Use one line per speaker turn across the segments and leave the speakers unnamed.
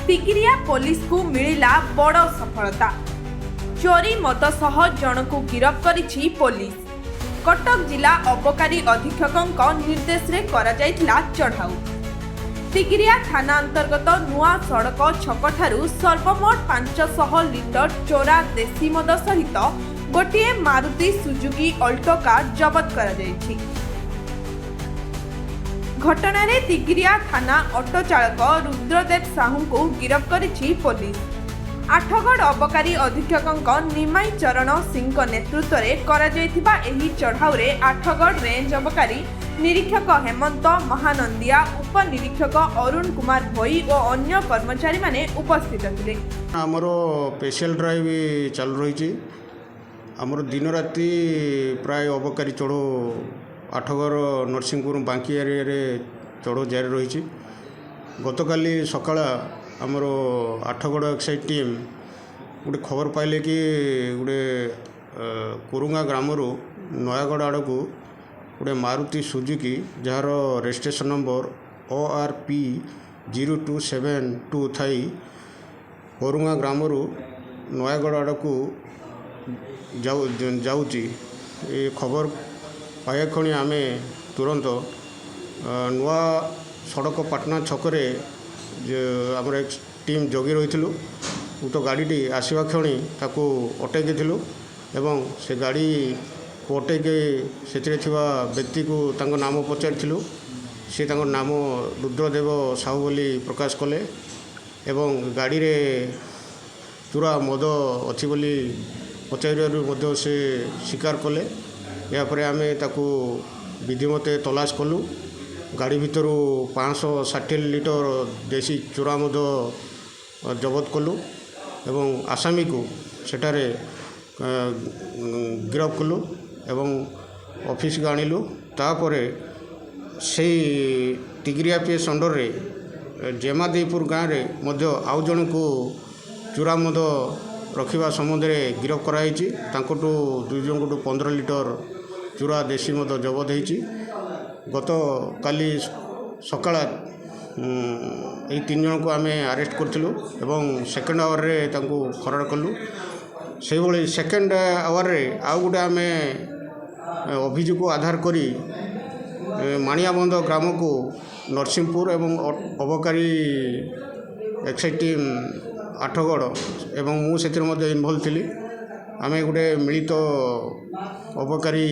Tigiria police को मिलिला बड़ सफलता। चोरी मद सह जनकु गिरफ करिछि पुलिस। कटक जिला अबकारी अधीक्षक निर्देश रे करा जायतिला चढ़ाऊ। तिगिरिया थाना अंतर्गत नुआ सड़क छकठारु सर्वमोट 500 लिटर चोरा देसी मद सहित गोटे मारुति सुजुकी अल्टो कार जबत करा जायछि। घटना रे तिगिरिया थाना ऑटो चालक रुद्रदेव साहू को गिरफ करिछि पुलिस। आठगढ़ अबकारी अधीक्षक निमाई चरण सिंह नेतृत्व में करा जायथिबा एही चढ़ाऊ रे आठगढ़ रेंज अबकारी निरीक्षक हेमंत महानंदिया, उपनिरीक्षक अरुण कुमार भोई और अन्य कर्मचारी माने उपस्थित थिले।
हमरो स्पेशल ड्राइव चल रही। हमरो दिन राति प्राय अबकारी चढ़ो आठगढ़ नरसिंहपुर बांकी एरिया रे चढ़ो जारी रही। गतकाली सकाळ आमर आठगढ़ एक्साइज टीम गोटे खबर पाइले कि गोटे कुरुंगा ग्रामरू नयागढ़ आड़ को गोटे मारुति सुजुकी जार रजिस्ट्रेशन नंबर ORP 0272 थाई कुरुंगा ग्रामरू नयागढ़ आड़ को जाऊँगी। ये खबर पाया खणी आम तुरंत नुआ सड़क पाटना छकरे आमर एक टीम जगी रही। उक्त गाड़ी आसवा क्षणी ताकू अटैकी एवं से गाड़ी को अटैकी से व्यक्ति को तांको नाम पचारि सी नाम रुद्रदेव साहू बोली प्रकाश कले एवं गाड़ी रे चूरा मद अच्छी बोली पचार से स्वीकार कले। यापर आम ताकू विधिमते तलाश कलु। गाड़ी भितर 560 लिटर देसी चूरा मद जबत कलु एवं आसामी को सेठारे गिरफ कलु एवं ऑफिस को आणिलु। तापरे से तिगिरिया पीएस अंडर रे जेमादेपुर गाँव में मध्य आउ जन को चूरा मद रखा संबंध में गिरफ कराई। दुई जन को 15 लिटर चूरा देसी मद जबत होती। गत काली सकाळ यही 3 जन को आम अरेस्ट करूँ एवं सेकेंड आवर रे तांको फरार कलु। से भाई सेकेंड आवर रे आउ गोटे आम अभियोग को आधार करी माणियाबंध ग्राम को नरसिंहपुर एवं अबकारी एक्साइज टीम आठगढ़ एवं मु से इनवल्व थी। आम गोटे मिलित अबकारी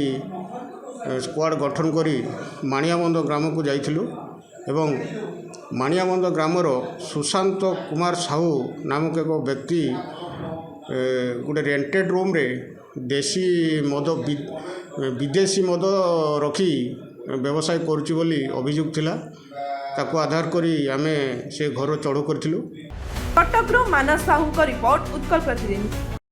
स्क्वाड गठन करी माणियाबंध ग्राम को जाइथिलु एवं माणियाबंध ग्रामर सुशांत कुमार साहू नामक एक व्यक्ति गोटे रेंटेड रूम रे देसी मद विदेशी मद रखी व्यवसाय करुच्ची बोली अभियोग थिला। ताको आधार करी आमे से घर चढ़ू करथिलु।
कटकरू मानस साहू को रिपोर्ट उत्कल प्रतिदिन।